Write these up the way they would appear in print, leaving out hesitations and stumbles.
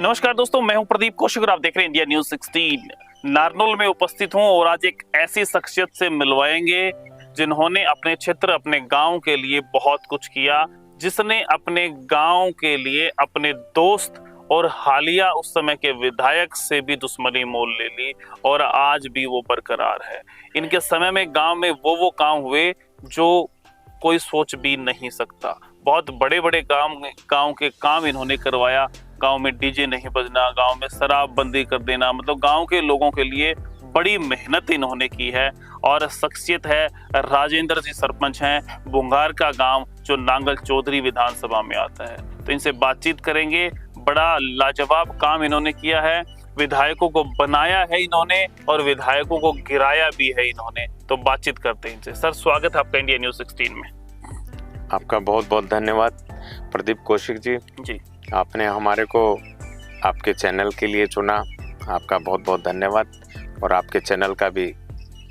नमस्कार दोस्तों, मैं हूं प्रदीप कौशिक और आप देख रहे हैं इंडिया न्यूज 16। नारनौल में उपस्थित हूं और आज एक ऐसी शख्सियत से मिलवाएंगे जिन्होंने अपने क्षेत्र, अपने गांव के लिए बहुत कुछ किया, जिसने अपने गांव के लिए अपने दोस्त और हालिया उस समय के विधायक से भी दुश्मनी मोल ले ली और आज भी वो बरकरार है। इनके समय में गांव में वो काम हुए जो कोई सोच भी नहीं सकता। बहुत बड़े बड़े गांव के काम इन्होंने करवाया। गांव में डीजे नहीं बजना, गांव में शराब बंदी कर देना, मतलब गांव के लोगों के लिए बड़ी मेहनत इन्होंने की है। और शख्सियत है राजेंद्र जी, सरपंच हैं बुंगार का गांव जो नांगल चौधरी विधानसभा में आता है। तो इनसे बातचीत करेंगे। बड़ा लाजवाब काम इन्होंने किया है, विधायकों को बनाया है इन्होंने और विधायकों को गिराया भी है इन्होंने। तो बातचीत करते हैं इनसे। सर, स्वागत है आपका इंडिया न्यूज 16 में। आपका बहुत बहुत धन्यवाद प्रदीप कौशिक जी। आपने हमारे को आपके चैनल के लिए चुना, आपका बहुत बहुत धन्यवाद और आपके चैनल का भी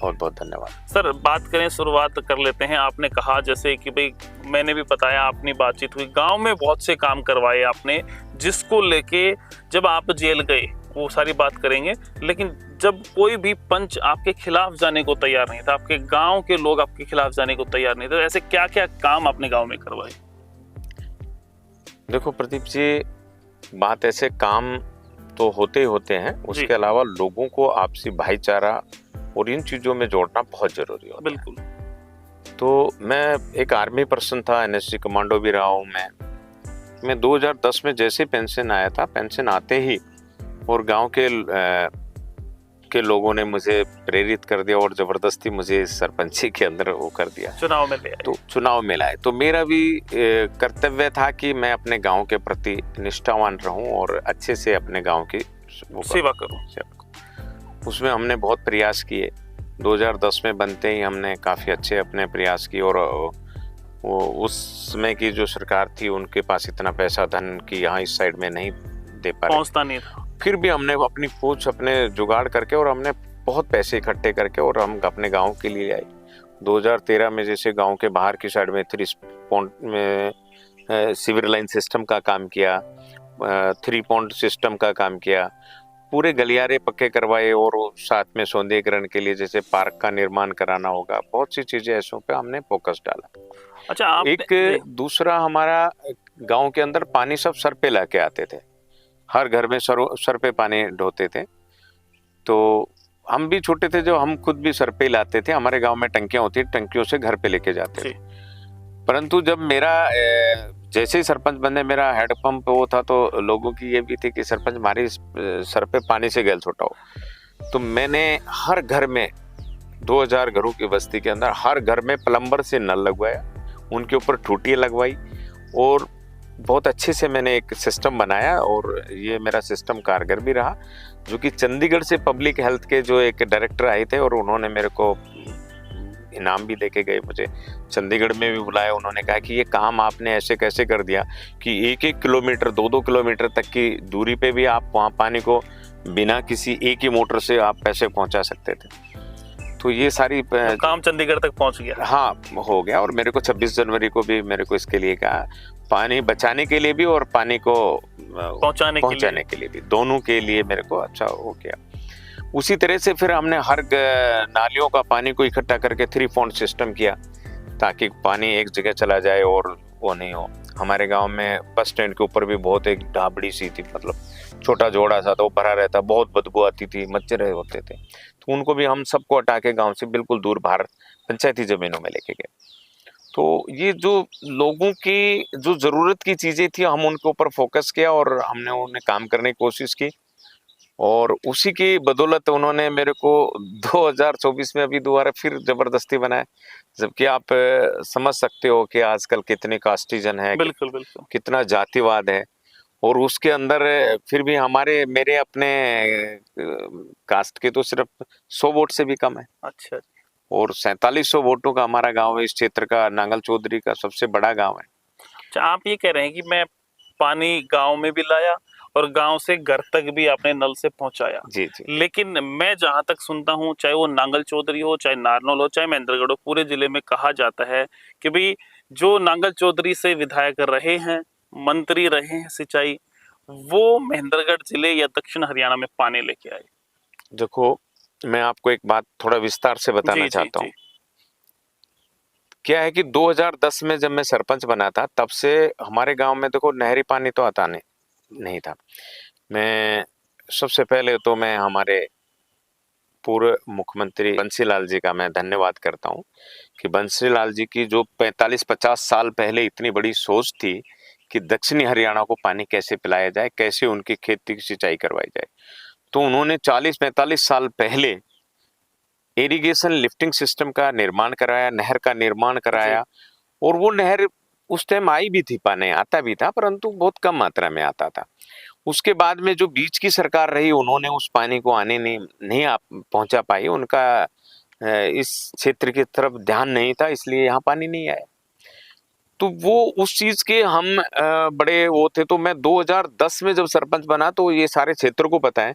बहुत बहुत धन्यवाद। सर, बात करें, शुरुआत कर लेते हैं। आपने कहा जैसे कि भाई मैंने भी बताया, अपनी बातचीत हुई, गांव में बहुत से काम करवाए आपने, जिसको लेके जब आप जेल गए वो सारी बात करेंगे, लेकिन जब कोई भी पंच आपके खिलाफ जाने को तैयार नहीं था, आपके गांव के लोग आपके खिलाफ जाने को तैयार नहीं थे, तो ऐसे क्या क्या काम आपने गांव में करवाए? देखो प्रदीप जी, बात ऐसे काम तो होते ही होते हैं, उसके अलावा लोगों को आपसी भाईचारा और इन चीजों में जोड़ना बहुत जरूरी होता है। बिल्कुल। तो मैं एक आर्मी पर्सन था, एनएसजी कमांडो भी रहा हूँ मैं 2010 में जैसे पेंशन आया था, पेंशन आते ही और गांव के लोगों ने मुझे प्रेरित कर दिया और जबरदस्ती मुझे सरपंची के अंदर वो कर दिया, चुनाव में ले आए। तो चुनाव में लाए। तो मेरा भी कर्तव्य था कि मैं अपने गांव के प्रति निष्ठावान रहूं और अच्छे से अपने गांव की सेवा करूं। उसमें हमने बहुत प्रयास किए। 2010 में बनते ही हमने काफ़ी अच्छे अपने प्रयास किए और वो उस समय की जो सरकार थी उनके पास इतना पैसा धन कि यहाँ इस साइड में नहीं दे पा रहे, पहुंचता नहीं था। फिर भी हमने अपनी पूछ अपने जुगाड़ करके और हमने बहुत पैसे इकट्ठे करके और हम अपने गांव के लिए आए। 2013 में जैसे गांव के बाहर की साइड में 3 पॉइंट में सीवर लाइन सिस्टम का काम किया, 3 पॉइंट सिस्टम का काम किया, पूरे गलियारे पक्के करवाए और साथ में सौंदर्यीकरण के लिए जैसे पार्क का निर्माण कराना होगा, बहुत सी चीजें ऐसों पे हमने फोकस डाला। अच्छा, एक दूसरा हमारा गांव के अंदर पानी सब सर पे लाके आते थे, हर घर में सर पे पानी ढोते थे। तो हम भी छोटे थे जो हम खुद भी सर पे लाते थे, हमारे गांव में टंकियां होती, टंकियों से घर पे लेके जाते थे। परंतु जब मेरा जैसे ही सरपंच बने, मेरा हेड पंप वो था, तो लोगों की ये भी थी कि सरपंच हमारी सर पे पानी से गैल छुटाओ। तो मैंने हर घर में 2000 घरों की बस्ती के अंदर हर घर में प्लम्बर से नल लगवाया, उनके ऊपर टूटियाँ लगवाई और बहुत अच्छे से मैंने एक सिस्टम बनाया और ये मेरा सिस्टम कारगर भी रहा। जो कि चंडीगढ़ से पब्लिक हेल्थ के जो एक डायरेक्टर आए थे और उन्होंने मेरे को इनाम भी देके गए, मुझे चंडीगढ़ में भी बुलाया। उन्होंने कहा कि ये काम आपने ऐसे कैसे कर दिया कि 1-1 किलोमीटर 2-2 किलोमीटर तक की दूरी पे भी आप वहाँ पानी को बिना किसी एक ही मोटर से आप पैसे पहुँचा सकते थे। तो ये सारी काम चंडीगढ़ तक पहुँच गया। हाँ, हो गया। और मेरे को 26 जनवरी को भी मेरे को इसके लिए कहा, पानी बचाने के लिए भी और पानी को पहुंचाने के लिए भी, दोनों के लिए मेरे को अच्छा हो गया। उसी तरह से फिर हमने हर नालियों का पानी को इकट्ठा करके 3 पॉइंट सिस्टम किया ताकि पानी एक जगह चला जाए और वो नहीं हो। हमारे गांव में बस स्टैंड के ऊपर भी बहुत एक ढाबड़ी सी थी, मतलब छोटा जोड़ा सा, तो भरा रहता, बहुत बदबू आती थी, मच्छर होते थे। तो उनको भी हम सबको हटा के गाँव से बिल्कुल दूर बाहर पंचायती जमीनों में लेके गए। तो ये जो लोगों की जो जरूरत की चीजें थी, हम उनके ऊपर फोकस किया और हमने उन्हें काम करने की कोशिश की और उसी की बदौलत उन्होंने मेरे को 2024 में अभी दोबारा फिर जबरदस्ती बनाया। जबकि आप समझ सकते हो कि आजकल कितने कास्टिजन है, बिल्कुल बिल्कुल, कितना जातिवाद है और उसके अंदर फिर भी मेरे अपने कास्ट के तो सिर्फ 100 वोट से भी कम है। अच्छा। और 4700 वोटों का हमारा गांव है, इस क्षेत्र का नांगल चौधरी का सबसे बड़ा गांव है। अच्छा, आप ये कह रहे हैं कि मैं पानी गांव में भी लाया और गांव से घर तक भी आपने नल से पहुंचाया। जी जी। लेकिन मैं जहां तक सुनता हूं, चाहे वो नांगल चौधरी हो, चाहे नारनौल हो, चाहे महेंद्रगढ़ हो, पूरे जिले में कहा जाता है कि भाई जो नांगल चौधरी से विधायक रहे हैं, मंत्री रहे हैं सिंचाई, वो महेंद्रगढ़ जिले या दक्षिण हरियाणा में पानी लेके आए? देखो, मैं आपको एक बात थोड़ा विस्तार से बताना जी जी चाहता हूँ। जी। क्या है कि 2010 में जब मैं सरपंच बना था, तब से हमारे गांव में देखो नहरी पानी तो आता नहीं था। मैं सबसे पहले तो मैं हमारे पूर्व मुख्यमंत्री बंसीलाल जी का मैं धन्यवाद करता हूँ कि बंसीलाल जी की जो 45-50 साल पहले इतनी बड़ी सोच थी कि दक्षिणी हरियाणा को पानी कैसे पिलाया जाए, कैसे उनकी खेती की सिंचाई करवाई जाए, तो उन्होंने 40-45 साल पहले इरिगेशन लिफ्टिंग सिस्टम का निर्माण कराया, नहर का निर्माण जी। कराया। और वो नहर उस टाइम आई भी थी, पानी आता भी था, परंतु बहुत कम मात्रा में आता था। उसके बाद में जो बीच की सरकार रही, उन्होंने उस पानी को आने नहीं पहुंचा पाई। उनका इस क्षेत्र की तरफ ध्यान नहीं था, इसलिए यहाँ पानी नहीं आया। तो वो उस चीज के हम बड़े वो थे। तो मैं 2010 में जब सरपंच बना, तो ये सारे क्षेत्र को पता है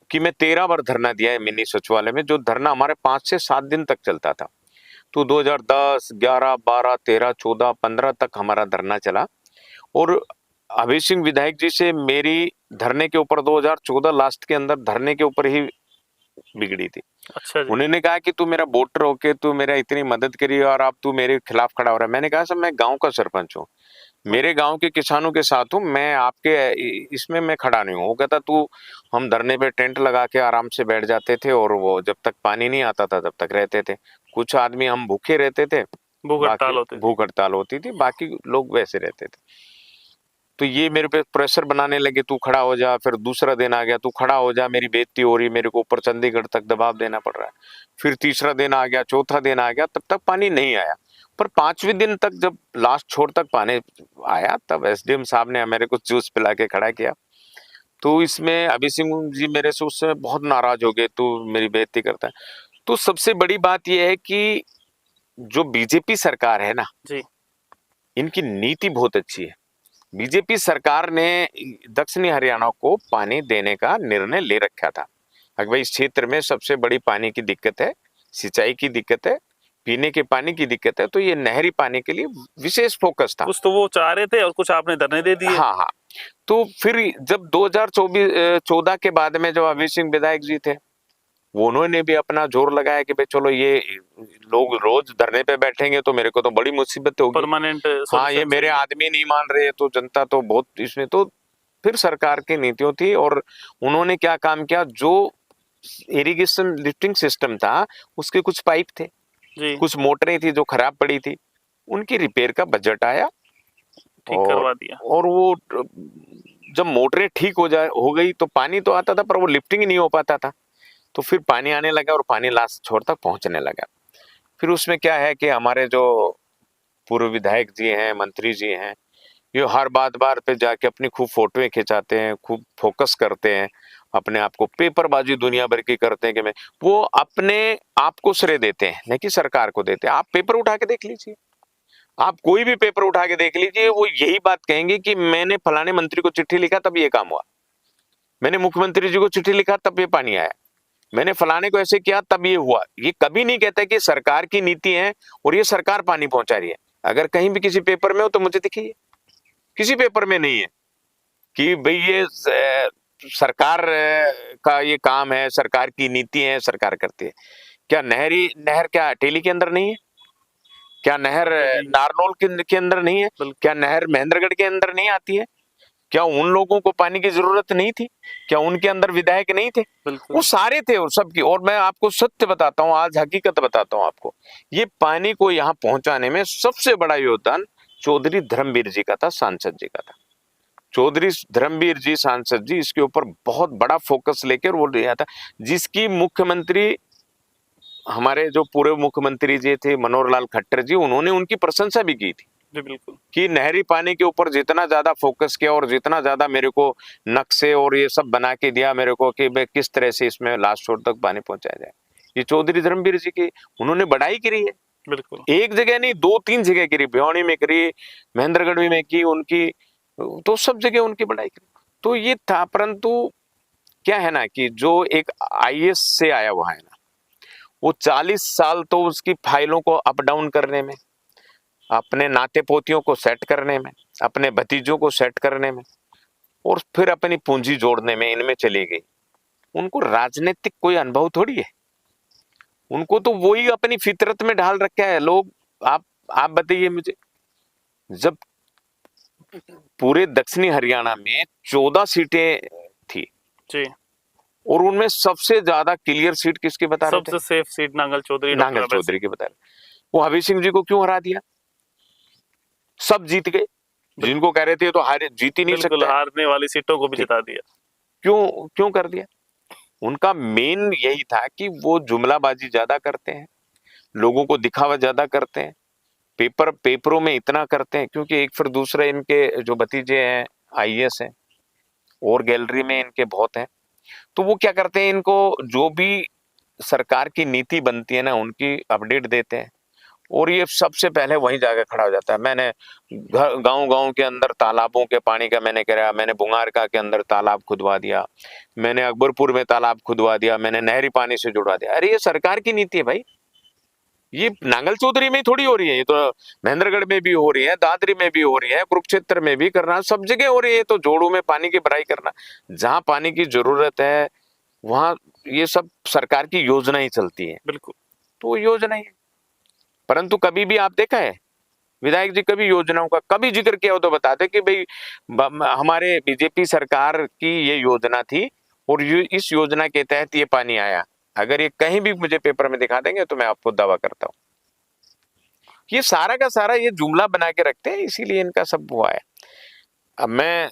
कि मैं 13 बार धरना दिया है मिनी सचिवालय में, जो धरना हमारे 5 से 7 दिन तक चलता था। तो 2010, 11, 12, 13, 14, 15 तक हमारा धरना चला। और अभय सिंह विधायक जी से मेरी धरने के ऊपर 2014 लास्ट के अंदर धरने के ऊपर ही बिगड़ी थी। अच्छा जी। उन्होंने कहा कि तू मेरा वोटर होके तू मेरा इतनी मदद करी और अब तू मेरे खिलाफ खड़ा हो रहा है। मैंने कहा सर, मैं गांव का सरपंच हूँ, मेरे गांव के किसानों के साथ हूँ, मैं आपके इसमें मैं खड़ा नहीं हूँ। वो कहता तू, हम धरने पे टेंट लगा के आराम से बैठ जाते थे और वो जब तक पानी नहीं आता था तब तक रहते थे। कुछ आदमी हम भूखे रहते थे, भूख बाकी हड़ताल होती थी। भूख हड़ताल होती थी, बाकी लोग वैसे रहते थे। तो ये मेरे पे प्रेशर बनाने लगे, तू खड़ा हो जा। फिर दूसरा दिन आ गया, तू खड़ा हो जा, मेरी बेइज्जती हो रही, मेरे को ऊपर चंडीगढ़ तक दबाव देना पड़ रहा है। फिर तीसरा दिन आ गया, चौथा दिन आ गया, तब तक पानी नहीं आया। पर 5वें दिन तक जब लास्ट छोर तक पानी आया, तब एसडीएम साहब ने मेरे को जूस पिला के खड़ा किया। तो इसमें अभय सिंह जी मेरे से उस समय बहुत नाराज हो गए, तू मेरी बेइज्जती करता है। तो सबसे बड़ी बात यह है कि जो बीजेपी सरकार है ना, जी। इनकी नीति बहुत अच्छी है। बीजेपी सरकार ने दक्षिणी हरियाणा को पानी देने का निर्णय ले रखा था। अगर भाई इस क्षेत्र में सबसे बड़ी पानी की दिक्कत है, सिंचाई की दिक्कत है, पीने के पानी की दिक्कत है, तो ये नहरी पानी के लिए विशेष फोकस था। कुछ तो वो चाह रहे थे और कुछ आपने धरने दे दिए। हाँ हाँ। तो फिर जब 2014 के बाद में जो अभय सिंह विधायक जी थे, वो उन्होंने भी अपना जोर लगाया कि भाई चलो, ये लोग रोज धरने पे बैठेंगे तो मेरे को तो बड़ी मुसीबत होगी। परमानेंट हाँ, ये सॉल्यूशन मेरे चाहिए। आदमी नहीं मान रहे, तो जनता तो बहुत इसमें। तो फिर सरकार की नीतियों थी और उन्होंने क्या काम किया, जो इरिगेशन लिफ्टिंग सिस्टम था, उसके कुछ पाइप थे, जी। कुछ मोटरें थी जो खराब पड़ी थी, उनकी रिपेयर का बजट आया। ठीक और करवा दिया। और वो जब मोटरें ठीक हो गई तो पानी तो आता था, पर वो लिफ्टिंग ही नहीं हो पाता था। तो फिर पानी आने लगा और पानी लास्ट छोर तक पहुंचने लगा। फिर उसमें क्या है कि हमारे जो पूर्व विधायक जी हैं, मंत्री जी हैं, ये हर बार पे जाके अपनी खूब फोटोएं खिंचाते हैं, खूब फोकस करते हैं, अपने आप को पेपरबाजी दुनिया भर की करते हैं कि मैं, वो अपने आप को श्रेय देते हैं, नहीं कि सरकार को देते हैं। आप पेपर उठा के देख लीजिए, आप कोई भी पेपर उठा के देख लीजिए, वो यही बात कहेंगे कि मैंने फलाने मंत्री को चिट्ठी लिखा तब ये काम हुआ, मैंने मुख्यमंत्री जी को चिट्ठी लिखा तब ये पानी आया, मैंने फलाने को ऐसे किया तब ये हुआ। ये कभी नहीं कहता कि सरकार की नीति है और ये सरकार पानी पहुंचा रही है। अगर कहीं भी किसी पेपर में हो तो मुझे दिखिए, किसी पेपर में नहीं है कि भाई ये सरकार का ये काम है, सरकार की नीति है, सरकार करती है। क्या नहर क्या टेली के अंदर नहीं है? क्या नहर जी, नारनौल के अंदर नहीं है? बिल्कुल। क्या नहर महेंद्रगढ़ के अंदर नहीं आती है? क्या उन लोगों को पानी की जरूरत नहीं थी? क्या उनके अंदर विधायक नहीं थे? वो बिल्कुल। सारे थे, वो सबकी। और मैं आपको सत्य बताता हूँ, आज हकीकत बताता हूँ आपको, ये पानी को यहाँ पहुंचाने में सबसे बड़ा योगदान चौधरी धर्मवीर जी का था, सांसद जी का था। चौधरी धर्मवीर जी सांसद जी इसके ऊपर बहुत बड़ा फोकस लेकर वो लिया था, जिसकी मुख्यमंत्री, हमारे जो पूर्व मुख्यमंत्री जी थे मनोहर लाल खट्टर जी, उन्होंने उनकी प्रशंसा भी की थी जी बिल्कुल। कि कि नहरी पानी के ऊपर जितना ज्यादा फोकस किया और जितना ज्यादा मेरे को नक्शे और ये सब बना के दिया मेरे को कि मैं किस तरह से इसमें लास्ट छोर तक पानी पहुंचाया जाए, ये चौधरी धर्मवीर जी की उन्होंने बढ़ाई करी है। बिल्कुल। एक जगह नहीं, 2-3 जगह करी, भिवानी में करी, महेंद्रगढ़ में की उनकी, तो सब जगह उनकी बढ़ाई करी। तो ये था, परंतु क्या है ना कि जो एक आईएएस से आया हुआ है ना, वो 40 साल तो उसकी फाइलों को अप डाउन करने में, अपने नाते पोतियों को सेट करने में, अपने भतीजों को सेट करने में, और फिर अपनी पूंजी जोड़ने में इनमें चली गई। उनको राजनीतिक कोई अनुभव थोड़ी है, उनको तो वही अपनी फितरत में ढाल रखा है लोग। आप बताइए मुझे, जब पूरे दक्षिणी हरियाणा में 14 सीटें थी जी, और उनमें सबसे ज्यादा क्लियर सीट किसकी बता रहे थे? सबसे safe seat Nangal Chaudhary, Nangal doctor Chaudhary की बता रहे। वो हबीब सिंह जी को क्यों हरा दिया? सब जीत गए, जिनको कह रहे थे तो हारे, जीत ही नहीं बिल्कुल सकता है। हारने वाली सीटों को भी जिता दिया। क्यों क्यों कर दिया? उनका मेन यही था कि वो जुमलाबाजी ज्यादा करते हैं, लोगों को दिखावा ज्यादा करते हैं, पेपरों में इतना करते हैं, क्योंकि एक फिर दूसरे इनके जो भतीजे हैं आईएएस हैं और गैलरी में इनके बहुत हैं, तो वो क्या करते हैं, इनको जो भी सरकार की नीति बनती है ना उनकी अपडेट देते हैं और ये सबसे पहले वहीं जाकर खड़ा हो जाता है। मैंने गांव गांव के अंदर तालाबों के पानी का मैंने कराया, मैंने बुंगारका के अंदर तालाब खुदवा दिया, मैंने अकबरपुर में तालाब खुदवा दिया, मैंने नहरी पानी से जुड़वा दिया। अरे ये सरकार की नीति है भाई, ये नांगल चौधरी में थोड़ी हो रही है, ये तो महेंद्रगढ़ में भी हो रही है, दादरी में भी हो रही है, कुरुक्षेत्र में भी करना, सब जगह हो रही है। तो जोड़ों में पानी की भराई करना, जहां पानी की जरूरत है वहां ये सब सरकार की योजना ही चलती है। बिल्कुल, तो योजना ही है, परंतु कभी भी आप देखा है विधायक जी कभी योजनाओं का कभी जिक्र किया हो तो बताते कि भाई हमारे बीजेपी सरकार की ये योजना थी और इस योजना के तहत ये पानी आया। अगर ये कहीं भी मुझे पेपर में दिखा देंगे तो मैं आपको दावा करता हूं। ये सारा का सारा ये जुमला बना के रखते हैं, इसीलिए इनका सब हुआ है। अब मैं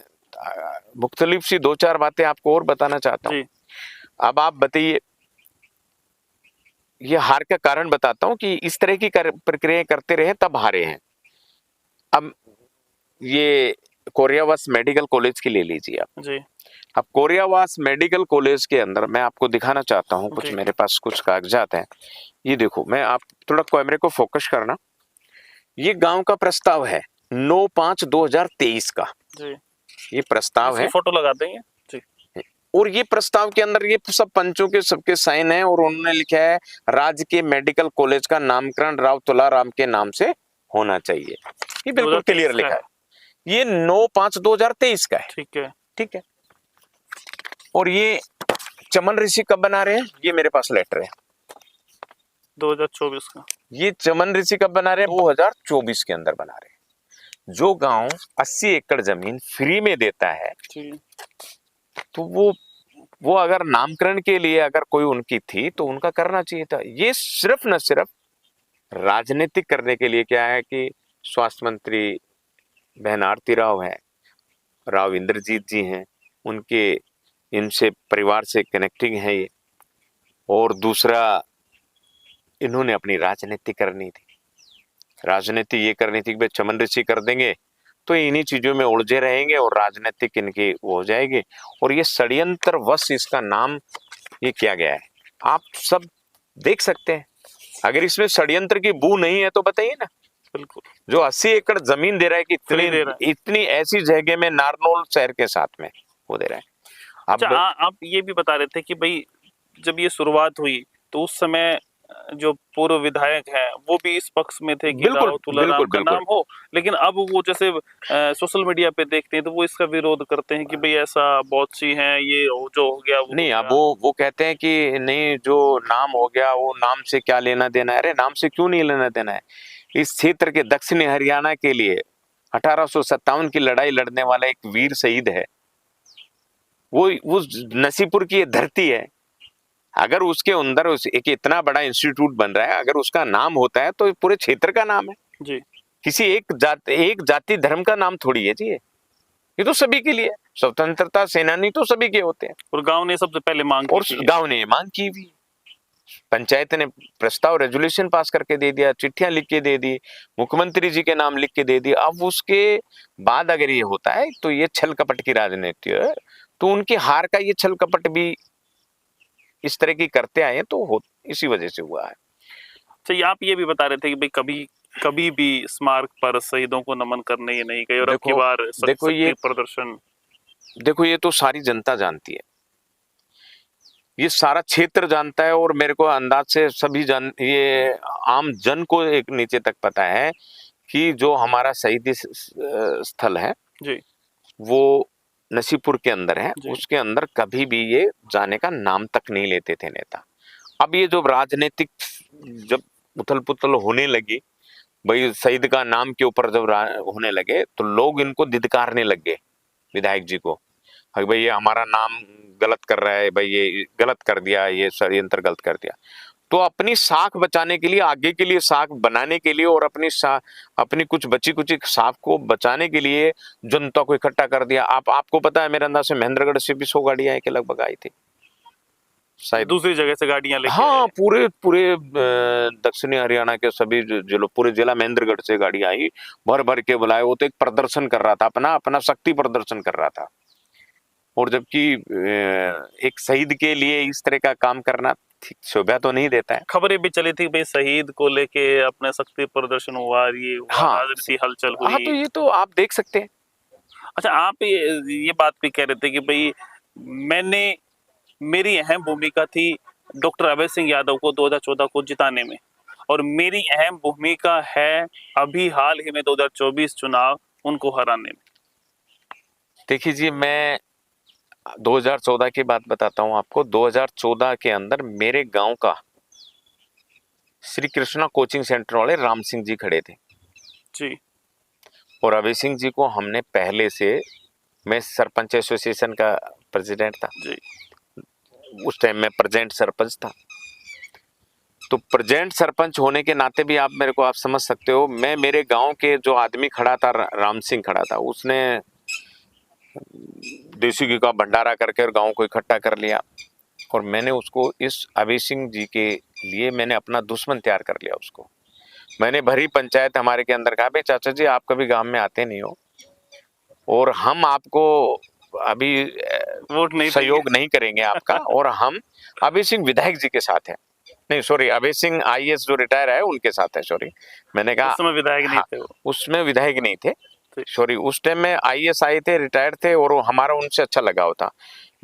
मुख्तलिफ सी 2-4 बातें आपको और बताना चाहता हूँ। अब आप बताइए, ये हार का कारण बताता हूं कि इस तरह की प्रक्रिया करते रहे तब हारे हैं। अब ये कोरियावास मेडिकल कॉलेज की ले लीजिए आप जी, अब कोरियावास मेडिकल कॉलेज के अंदर मैं आपको दिखाना चाहता हूं, कुछ जी। मेरे पास कुछ कागजात हैं। ये देखो, मैं आप थोड़ा कैमरे को फोकस करना, ये गांव का प्रस्ताव है 9/5/2023 का, जी, ये प्रस्ताव है। फोटो लगा देंगे जी। और ये प्रस्ताव के अंदर ये सब पंचों के सबके साइन है और उन्होंने लिखा है राज्य के मेडिकल कॉलेज का नामकरण राव तुलाराम के नाम से होना चाहिए। ये बिल्कुल क्लियर लिखा है, ये 9/5/2023 का है। ठीक है, ठीक है। और ये चमन ऋषि कब बना रहे हैं, ये मेरे पास लेटर है 2024 का। ये चमन ऋषि कब बना रहे हैं, 2024 के अंदर बना रहे हैं। जो गांव 80 एकड़ जमीन फ्री में देता है जी, तो वो अगर नामकरण के लिए अगर कोई उनकी थी तो उनका करना चाहिए था। ये सिर्फ न सिर्फ राजनीतिक करने के लिए क्या है कि स्वास्थ्य मंत्री बहन आरती राव है, राव इंद्रजीत जी हैं, उनके इनसे परिवार से कनेक्टिंग है ये, और दूसरा इन्होंने अपनी राजनीति करनी थी। राजनीति ये करनी थी कि भाई चमन ऋषि कर देंगे तो इन्हीं चीजों में उलझे रहेंगे और राजनीतिक इनकी वो हो जाएगी। और ये षड्यंत्र वश इसका नाम ये किया गया है, आप सब देख सकते हैं। अगर इसमें षड्यंत्र की बू नहीं है तो बताइए ना। बिल्कुल, जो 80 एकड़ जमीन दे रहा है कि इतनी ऐसी जगह में नारनौल शहर के साथ में वो दे रहा है। अच्छा, आप ये भी बता रहे थे कि भाई जब ये शुरुआत हुई तो उस समय जो पूर्व विधायक हैं वो भी इस पक्ष में थे कि राव तुलाराम का नाम हो, लेकिन अब वो जैसे सोशल मीडिया पे देखते हैं तो वो इसका विरोध करते हैं कि भाई ऐसा बहुत सी हैं, ये जो हो गया वो नहीं। अब वो कहते हैं कि नहीं, जो नाम हो गया वो नाम से क्या लेना देना है। अरे नाम से क्यों नहीं लेना देना है। इस क्षेत्र के दक्षिणी हरियाणा के लिए 1857 की लड़ाई लड़ने वाला एक वीर शहीद है, वो नसीपुर की धरती है। अगर उसके अंदर एक इतना बड़ा इंस्टीट्यूट बन रहा है, अगर उसका नाम होता है तो पूरे क्षेत्र का नाम है जी। किसी एक जाति धर्म का नाम थोड़ी है जी। ये तो सभी के लिए, स्वतंत्रता सेनानी तो सभी के होते हैं। और गांव ने सबसे पहले मांग की, और गांव ने मांग की भी, पंचायत ने प्रस्ताव रेजोल्यूशन पास करके दे दिया, चिट्ठियां लिख के दे दी, मुख्यमंत्री जी के नाम लिख के दे दी। अब उसके बाद अगर ये होता है तो ये छल कपट की राजनीति है, तो उनकी हार का ये छल कपट भी इस तरह की करते आए तो इसी वजह से हुआ है। तो आप ये भी बता रहे थे कि भाई कभी भी स्मारक पर शहीदों को नमन करने ये नहीं गए और अब की बार देखो ये प्रदर्शन, देखो ये तो सारी जनता जानती है, ये सारा क्षेत्र जानता है, और मेरे को अंदाज से सभी ये आम जन को एक नीचे तक पता है कि जो हमारा शहीदी स्थल है जी, वो नसीपुर के अंदर है, जी। उसके अंदर कभी भी ये जाने का नाम तक नहीं लेते थे नेता। अब ये जो राजनीतिक जब उथल पुथल होने लगी, भाई शहीद का नाम के ऊपर जब होने लगे, तो लोग इनको धिक्कारने लग गए, विधायक जी को। भाई ये हमारा नाम गलत कर रहा है, भाई ये गलत कर दिया, ये षड्यंत्र गलत कर दिया। तो अपनी साख बचाने के लिए, आगे के लिए साख बनाने के लिए, और अपनी कुछ बची कुची साख को बचाने के लिए जनता को इकट्ठा कर दिया। आपको पता है, मेरे अंदाज से महेंद्रगढ़ से भी 100 गाड़ियां के लगभग आई थी शायद, दूसरी जगह से गाड़ियां लेके हाँ। आए। पूरे पूरे दक्षिणी हरियाणा के सभी जिलों, पूरे जिला महेंद्रगढ़ से गाड़ी आई, भर भर के बुलाए। वो तो एक प्रदर्शन कर रहा था, अपना अपना शक्ति प्रदर्शन कर रहा था। और जबकि एक शहीद के लिए इस तरह का काम करना ठीक शोभा तो नहीं देता है। खबरें भी चली थी भाई शहीद को लेके अपने शक्ति प्रदर्शन हुआ, ये हुआ, हाँ, राजनीति हलचल हाँ, हुई। तो ये तो आप देख सकते हैं। अच्छा, आप ये बात भी कह रहे थे कि भाई मेरी अहम भूमिका थी डॉक्टर अभय सिंह यादव को 2014 को जिताने में, और मेरी अहम भूमिका है अभी हाल ही में 2024 चुनाव उनको हराने में। देखिए जी, मैं 2014 की बात बताता हूं आपको। 2014 के अंदर मेरे गांव का श्री कृष्णा कोचिंग सेंटर वाले राम सिंह जी खड़े थे जी। और अभय सिंह जी को हमने पहले से, मैं सरपंच एसोसिएशन का प्रेसिडेंट था जी। उस टाइम, मैं प्रेजेंट सरपंच था। तो प्रेजेंट सरपंच होने के नाते भी आप समझ सकते हो, मैं मेरे गांव के जो आदमी खड़ा था, राम सिंह खड़ा था, उसने देसी घी का भंडारा करके और गांव को इकट्ठा कर लिया। और मैंने उसको, इस अभय सिंह जी के लिए मैंने अपना दुश्मन तैयार कर लिया उसको। मैंने भरी पंचायत हमारे के अंदर कहा, भाई चाचा जी आप कभी गांव में आते नहीं हो, और हम आपको अभी वोट नहीं सहयोग नहीं करेंगे आपका, और हम अभय सिंह विधायक जी के साथ हैं। नहीं सॉरी, अभय सिंह आईएएस जो रिटायर है उनके साथ है, सॉरी। मैंने कहा उस समय विधायक नहीं हाँ, थे वो। उसमें विधायक नहीं थे, सॉरी। उस टाइम में आईएएस आए थे, रिटायर थे, और हमारा उनसे अच्छा लगाव था।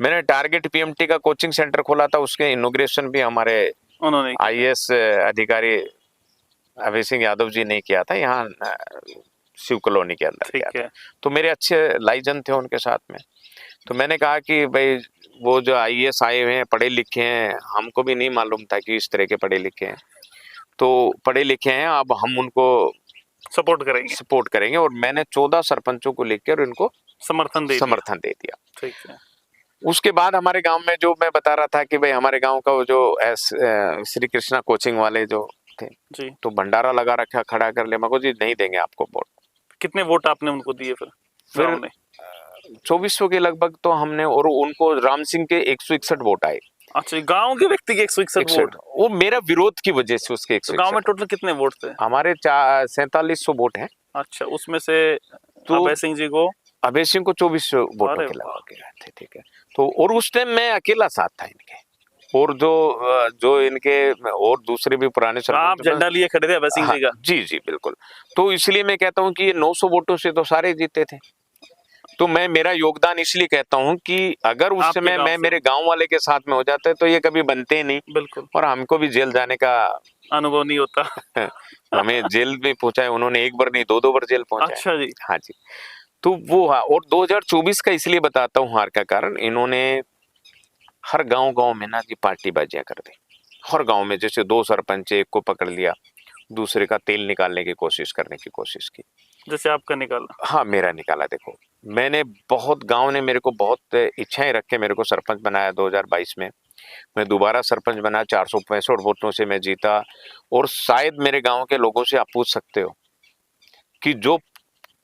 मैंने टारगेट पीएमटी का कोचिंग सेंटर खोला था, उसके इनॉग्रेशन भी हमारे उन्होंने आईएएस अधिकारी अभय सिंह यादव जी ने किया था, यहाँ शिव कॉलोनी के अंदर किया था। तो मेरे अच्छे लाइजन थे उनके साथ में। तो मैंने कहा कि भाई वो जो आईएएस आए हुए हैं, पढ़े लिखे हैं, हमको भी नहीं मालूम था कि इस तरह के पढ़े लिखे हैं, तो पढ़े लिखे हैं, अब हम उनको सपोर्ट करेंगे। और मैंने 14 सरपंचों को लेकर उनको समर्थन दे दिया। ठीक है। उसके बाद हमारे गांव में, जो मैं बता रहा था कि भाई हमारे गांव का वो जो श्री कृष्णा कोचिंग वाले जो थे जी, तो भंडारा लगा रखा, खड़ा कर ले, मको जी नहीं देंगे आपको वोट। कितने वोट आपने उनको दिए फिर? 2400 के लगभग तो हमने, और उनको राम सिंह के 161 वोट आए। अच्छा, गांव के व्यक्ति के 161 वोट? वो मेरा विरोध की वजह से उसके 161। तो गांव में टोटल कितने वोट थे? हमारे 4700 वोट हैं। अच्छा, उसमें से तो अभय सिंह जी को, 2400 वोटों के लगभग थे। ठीक है। तो और उस टाइम मैं अकेला साथ था इनके, और जो इनके और दूसरे भी पुराने सरपंच, आप झंडा लिए खड़े थे अभय सिंह जी का? जी जी बिल्कुल। तो इसलिए मैं कहता हूँ कि ये 900 वोटों से तो सारे जीते थे। तो मैं मेरा योगदान इसलिए कहता हूँ कि अगर उस समय मैं मेरे गांव वाले के साथ में हो जाते तो ये कभी बनते नहीं। बिल्कुल। और हमको भी जेल जाने का अनुभव नहीं होता। हमें जेल भी पहुंचा है उन्होंने, एक बार नहीं 2 बार जेल पहुंचा। अच्छा जी। हाँ जी। तो वो, हाँ। और 2024 का इसलिए बताता हूँ हार का कारण, इन्होंने हर गांव में ना जी पार्टीबाजियां कर दी। हर गांव में, जैसे 2 सरपंच, एक को पकड़ लिया, दूसरे का तेल निकालने की कोशिश की। जैसे आपका निकाला? हाँ, मेरा निकाला। देखो, मैंने बहुत, गांव ने मेरे को बहुत इच्छाएं रख के मेरे को सरपंच बनाया 2022 में। मैं दोबारा सरपंच बना, 465 वोटों से मैं जीता। और शायद मेरे गांव के लोगों से आप पूछ सकते हो कि जो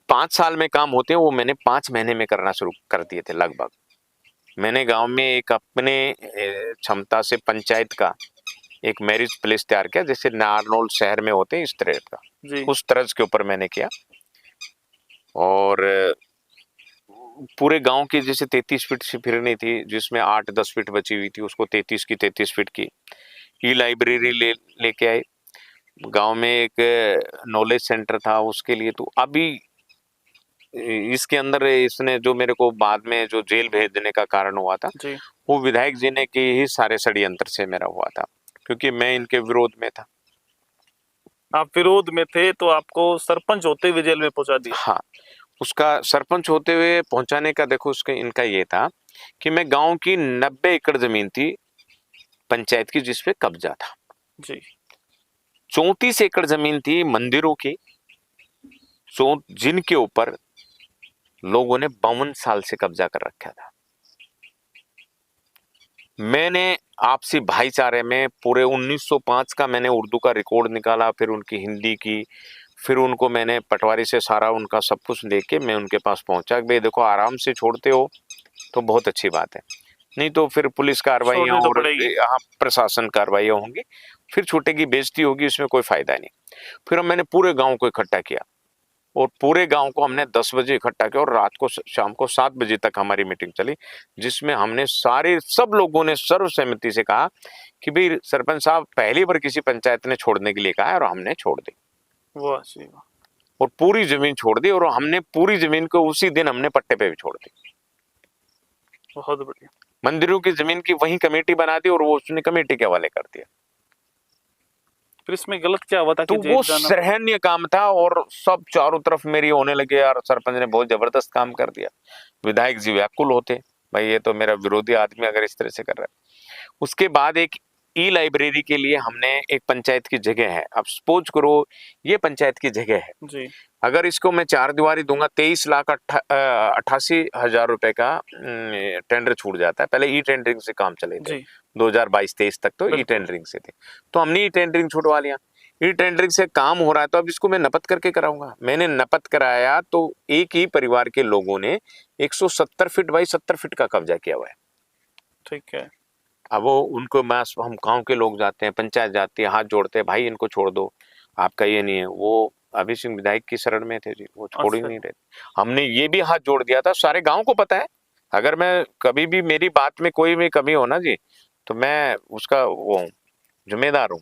5 साल में काम होते हैं वो मैंने 5 महीने में करना शुरू कर दिए थे लगभग। मैंने गांव में एक अपने क्षमता से पंचायत का एक मैरिज प्लेस तैयार किया, जैसे नारनौल शहर में होते हैं इस तरह का, उस तर्ज के ऊपर मैंने किया। और पूरे गांव की जैसे 33 फीट से फिरनी थी, जिसमें 8-10 फीट बची हुई थी, उसको 33 की 33 फीट की ई लाइब्रेरी लेके आए। गांव में एक नॉलेज सेंटर था उसके लिए। तो अभी इसके अंदर इसने जो मेरे को बाद में जो जेल भेजने का कारण हुआ था जी, वो विधायक जी ने के ही सारे षड्यंत्र से मेरा हुआ था, क्योंकि मैं इनके विरोध में था। आप विरोध में थे तो आपको सरपंच होते हुए जेल में पहुंचा दिया? हाँ, उसका सरपंच होते हुए पहुंचाने का देखो उसका इनका ये था कि मैं गांव की 90 एकड़ जमीन थी पंचायत की जिसपे कब्जा था। जी 34 एकड़ जमीन थी मंदिरों की, जिनके ऊपर लोगों ने 52 साल से कब्जा कर रखा था। मैंने आपसी भाईचारे में पूरे 1905 का मैंने उर्दू का रिकॉर्ड निकाला, फिर उनकी हिंदी की, फिर उनको मैंने पटवारी से सारा उनका सब कुछ लेके मैं उनके पास पहुंचा कि भाई देखो आराम से छोड़ते हो तो बहुत अच्छी बात है, नहीं तो फिर पुलिस कार्रवाइयां छोड़नी तो और पड़ेगी। यहाँ प्रशासन कार्रवाइयां होंगी, फिर छूटेगी, बेइज्जती होगी, इसमें कोई फायदा नहीं। फिर मैंने पूरे गांव को इकट्ठा किया और पूरे गांव को हमने 10 बजे इकट्ठा किया और रात को शाम को 7 बजे तक हमारी मीटिंग चली, जिसमें हमने सारे सब लोगों ने सर्वसम्मति से कहा कि भाई सरपंच साहब पहली बार किसी पंचायत ने छोड़ने के लिए कहा है और हमने छोड़ दी वाह जी वाह। और पूरी जमीन छोड़ दी और हमने पूरी जमीन को उसी दिन हमने पट्टे पे भी छोड़ दी। बहुत बढ़िया। मंदिरों की जमीन की वही कमेटी बना दी और वो उसने कमेटी के हवाले कर दिया। फिर इसमें गलत क्या हुआ था तो कि वो जेल जाना? सराहनीय काम था और सब चारों तरफ मेरी होने लगे यार सरपंच ने बहुत जबरदस्त काम कर दिया। विधायक जी व्याकुल होते, भाई ये तो मेरा विरोधी आदमी अगर इस तरह से कर रहा है। उसके बाद एक ई लाइब्रेरी के लिए हमने एक पंचायत की जगह है, अब सपोज करो ये पंचायत की जगह है, जी अगर इसको मैं 4 दीवारी दूंगा 23,88,000 रुपए का टेंडर छूट जाता है। पहले ई टेंडरिंग से काम चले थे, जी 2022-23 तक तो ई बिल्कुल। टेंडरिंग से थे, तो हमने ई टेंडरिंग छुड़वा लिया। ई टेंडरिंग से काम हो रहा है तो अब इसको मैं नपत करके कराऊंगा। मैंने नपत कराया तो एक ही परिवार के लोगों ने 170 फीट बाई 70 फीट का कब्जा किया हुआ है। ठीक है। अब वो उनको हम गांव के लोग जाते हैं, पंचायत जाती है, हाथ जोड़ते हैं, भाई इनको छोड़ दो, आपका ये नहीं है। वो अभी सिंह विधायक की शरण में थे जी, वो छोड़ ही अच्छा नहीं रहे। हमने ये भी हाथ जोड़ दिया था, सारे गांव को पता है। अगर मैं कभी भी मेरी बात में कोई भी कमी हो ना जी, तो मैं उसका वो जिम्मेदार हूँ।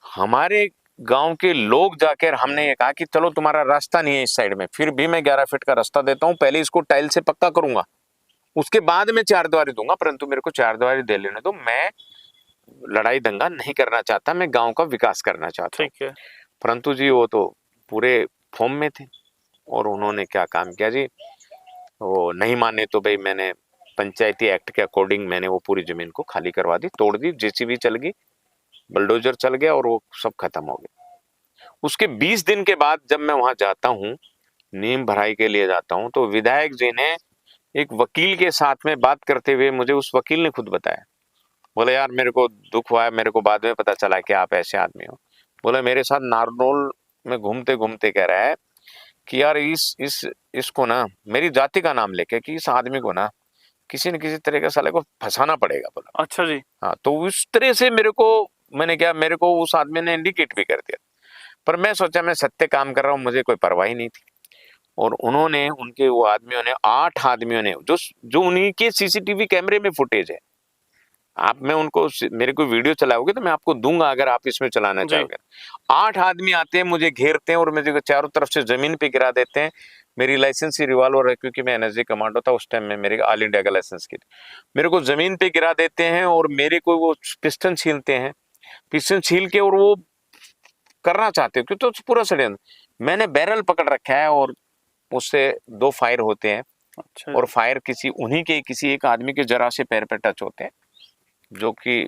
हमारे गांव के लोग जाकर हमने ये कहा कि चलो तुम्हारा रास्ता नहीं है इस साइड में, फिर भी मैं 11 फीट का रास्ता देता हूँ, पहले इसको टाइल से पक्का करूंगा, उसके बाद में 4 दीवारी दूंगा, परंतु मेरे को 4 दीवारी दे लेने दो। मैं लड़ाई दंगा नहीं करना चाहता, मैं गांव का विकास करना चाहता हूँ। ठीक है। परंतु जी वो तो पूरे फॉर्म में थे और उन्होंने क्या काम किया जी, वो नहीं माने तो भाई मैंने पंचायती एक्ट के अकॉर्डिंग मैंने वो पूरी जमीन को खाली करवा दी, तोड़ दी, जेसीबी चल गई, बुलडोजर चल गया और वो सब खत्म हो गया। उसके 20 दिन के बाद जब मैं वहां जाता हूँ, नींव भराई के लिए जाता हूँ, तो विधायक जी ने एक वकील के साथ में बात करते हुए मुझे उस वकील ने खुद बताया, बोले यार मेरे को दुख हुआ है, मेरे को बाद में पता चला कि आप ऐसे आदमी हो। बोले मेरे साथ नारनौल में घूमते घूमते कह रहा है कि यार इसको ना मेरी जाति का नाम लेके कि इस आदमी को ना किसी न किसी तरह के साले को फंसाना पड़ेगा, बोला। अच्छा जी। हाँ, तो उस तरह से मैंने क्या, मेरे को उस आदमी ने इंडिकेट भी कर दिया, पर मैं सोचा मैं सत्य काम कर रहा हूँ, मुझे कोई परवाह ही नहीं थी। और उन्होंने उनके वो आदमियों ने 8 आदमियों ने जो जो उन्हीं के सीसीटीवी कैमरे में फुटेज है, आप मैं उनको मेरे को वीडियो चलाओगे तो मैं आपको दूंगा अगर आप इसमें चलाना जी चाहोगे। 8 आदमी आते हैं, मुझे घेरते हैं और मुझे चारों तरफ से जमीन पे गिरा देते हैं। मेरी लाइसेंसी रिवॉल्वर है क्योंकि मैं एनएसजी कमांडो था उस टाइम में, मेरे ऑल इंडिया का लाइसेंस की, मेरे को जमीन पे गिरा देते हैं और मेरे को वो पिस्टन छीलते हैं, पिस्टन छील के, और वो करना चाहते हो क्योंकि तो पूरा षड्यंत्र। मैंने बैरल पकड़ रखा है और उससे 2 फायर होते हैं अच्छा और जी। फायर उन्हीं के किसी एक आदमी के जरा से पैर पे टच होते हैं, जो कि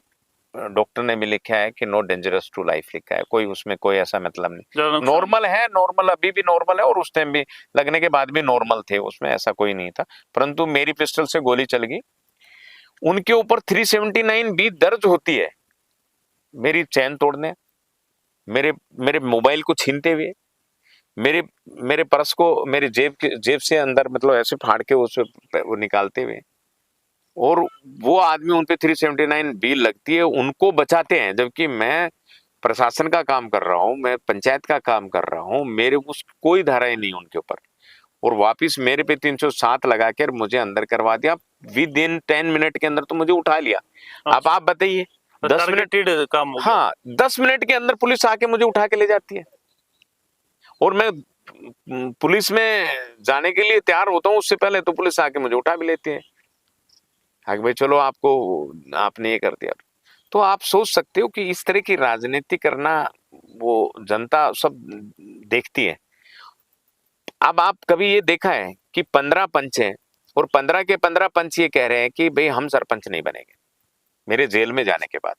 डॉक्टर ने भी लिखा है कि नो डेंजरस टू लाइफ लिखा है, कोई उसमें कोई ऐसा मतलब नहीं, ज्यादा नुकसान? नॉर्मल है, नॉर्मल अभी भी नॉर्मल है और उस टाइम भी लगने के बाद भी नॉर्मल थे, उसमें ऐसा कोई नहीं था। परंतु मेरी पिस्टल से गोली चल गई। उनके ऊपर 379 भी दर्ज होती है, मेरी चैन तोड़ने, मेरे मेरे मोबाइल को छीनते हुए, मेरे मेरे पर्स को मेरे जेब से अंदर मतलब ऐसे फाड़ के वो निकालते हुए, और वो आदमी उन पे 379 बी लगती है, उनको बचाते हैं, जबकि मैं प्रशासन का काम कर रहा हूँ, मैं पंचायत का काम कर रहा हूँ, मेरे उस कोई धाराएं नहीं उनके ऊपर, और वापिस मेरे पे 307 लगा कर मुझे अंदर करवा दिया। विद इन 10 मिनट के अंदर तो मुझे उठा लिया। अब आप बताइए, 10 मिनट, टारगेटेड काम हो गया। हाँ 10 मिनट के अंदर पुलिस आके मुझे उठा के ले जाती है और मैं पुलिस में जाने के लिए तैयार होता हूँ, उससे पहले तो पुलिस आके मुझे उठा भी लेती है, हाँ भाई चलो आपको, आपने ये कर दिया। तो आप सोच सकते हो कि इस तरह की राजनीति करना वो जनता सब देखती है। अब आप कभी ये देखा है कि 15 पंच हैं और 15 के 15 पंच ये कह रहे हैं कि भाई हम सरपंच नहीं बनेंगे मेरे जेल में जाने के बाद।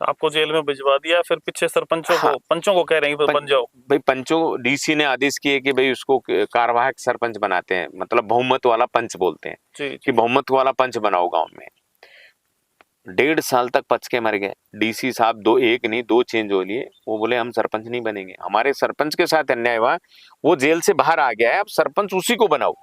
तो आपको जेल में भिजवा दिया, फिर पीछे सरपंचों हाँ, को पंचों को कह रहे हैं कि बन जाओ। भाई पंचों डीसी ने आदेश किए कि भाई उसको कार्यवाहक सरपंच बनाते हैं, मतलब बहुमत वाला पंच बोलते हैं जी कि जी। बहुमत वाला पंच बनाओ गांव में। 1.5 साल तक पच के मर गए। डीसी साहब दो, एक नहीं दो चेंज हो लिए, वो बोले हम सरपंच नहीं बनेंगे। हमारे सरपंच के साथ अन्याय हुआ, वो जेल से बाहर आ गया है, अब सरपंच उसी को बनाओ,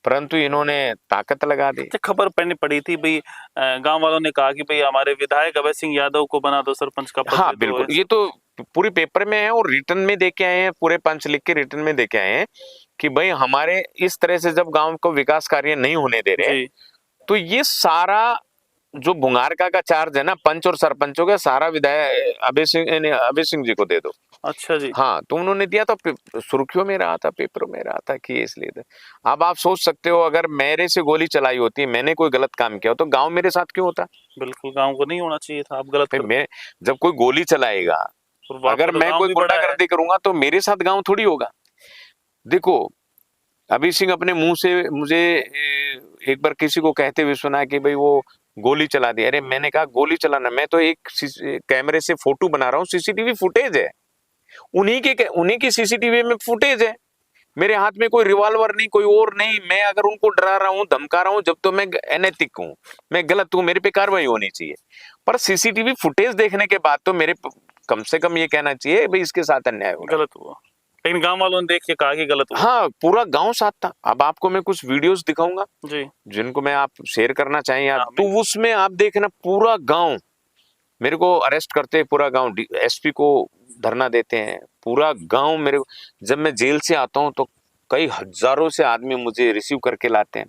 परंतु इन्होंने ताकत लगा दी। अच्छा, खबर पड़ी थी भाई, गांव वालों ने कहा कि भाई हमारे विधायक अभय सिंह यादव को बना दो सरपंच का पद हाँ दे दो। बिल्कुल, ये तो पूरी पेपर में है और रिटर्न में दे के आए हैं, पूरे पंच लिख के रिटर्न में दे के आए हैं कि भाई हमारे इस तरह से जब गांव को विकास कार्य नहीं होने दे रहे जी। तो ये सारा जो भुंगारका का चार्ज है ना पंच और सरपंचों का, सारा विधायक अभय सिंह जी को दे दो। अच्छा जी। हाँ, तो उन्होंने दिया तो सुर्खियों में रहा था, पेपरों में रहा था कि इसलिए अब आप सोच सकते हो अगर मेरे से गोली चलाई होती, मैंने कोई गलत काम किया हो, तो गांव मेरे साथ क्यों होता? बिल्कुल, गांव को नहीं होना चाहिए था, आप गलत फिर कर। मैं जब कोई गोली चलाएगा, और वहाँ अगर पे तो मैं गांव कोई भी बड़ा है। गुंडागर्दी करूंगा तो मेरे साथ गांव थोड़ी होगा। देखो, अभी सिंह अपने मुंह से मुझे एक बार किसी को कहते हुए सुना कि भाई वो गोली चला दी। अरे मैंने कहा गोली चलाना, मैं तो एक कैमरे से फोटो बना रहा हूँ, सीसीटीवी फुटेज है, उन्हीं की सीसीटीवी में फुटेज है। मेरे हाथ में कोई रिवॉल्वर नहीं, कोई और नहीं, मैं अगर उनको डरा रहा हूँ, धमका रहा हूँ, जब तो मैं अनैतिक हूँ, मैं गलत हूँ, मेरे पे कार्रवाई होनी चाहिए। पर सीसीटीवी फुटेज देखने के बाद तो मेरे कम से कम ये कहना चाहिए भाई इसके साथ अन्याय हो रहा है। गलत हुआ, लेकिन गांव वालों ने देख के कहा कि गलत हुआ। हाँ, पूरा गांव साथ था। अब आपको मैं कुछ वीडियोस दिखाऊंगा जी। जिनको मैं आप शेयर करना चाहें आप, हाँ, तो उसमें आप देखना पूरा गांव मेरे को अरेस्ट करते हैं, पूरा गांव एसपी को धरना देते हैं, पूरा गांव मेरे। जब मैं जेल से आता हूं तो कई हजारों से आदमी मुझे रिसीव करके लाते हैं,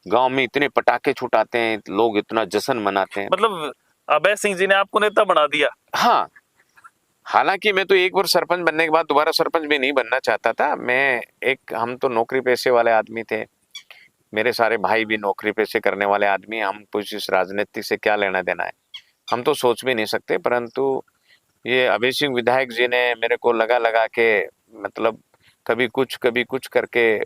गांव में इतने पटाखे छुटाते हैं, लोग इतना जश्न मनाते हैं। मतलब अभय सिंह जी ने आपको नेता बना दिया। हाँ, हालांकि मैं तो एक बार सरपंच बनने के बाद दोबारा सरपंच भी नहीं बनना चाहता था। हम तो नौकरी पेशे वाले आदमी थे, मेरे सारे भाई भी नौकरी पेशे करने वाले आदमी, हम कुछ इस राजनीति से क्या लेना देना है, हम तो सोच भी नहीं सकते। परंतु ये अभय सिंह विधायक जी ने मेरे को लगा के, मतलब कभी कुछ करके,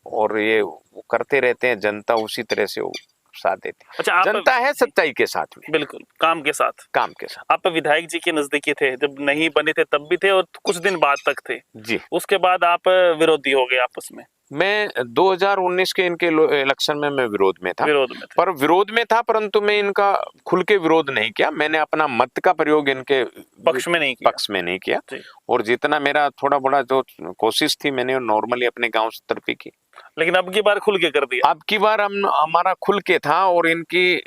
और ये वो करते रहते हैं, जनता उसी तरह से वो साथ देती है। अच्छा, आप जनता है सच्चाई के साथ में, बिल्कुल काम के साथ। काम के साथ। आप विधायक जी के नजदीकी थे, जब नहीं बने थे तब भी थे और कुछ दिन बाद तक थे। जी, उसके बाद आप विरोधी हो गए आपस में। मैं 2019 के इनके इलेक्शन में मैं विरोध में था, विरोध में थे। पर विरोध में था, परंतु मैं इनका खुल के विरोध नहीं किया। मैंने अपना मत का प्रयोग इनके पक्ष में नहीं किया। पक्ष में नहीं किया, जी। और जितना मेरा थोड़ा बड़ा जो कोशिश थी मैंने नॉर्मली अपने गांव स्तर पे की। लेकिन अब की बार खुल के कर दिया। अब की बार हमारा खुल के था, और इनकी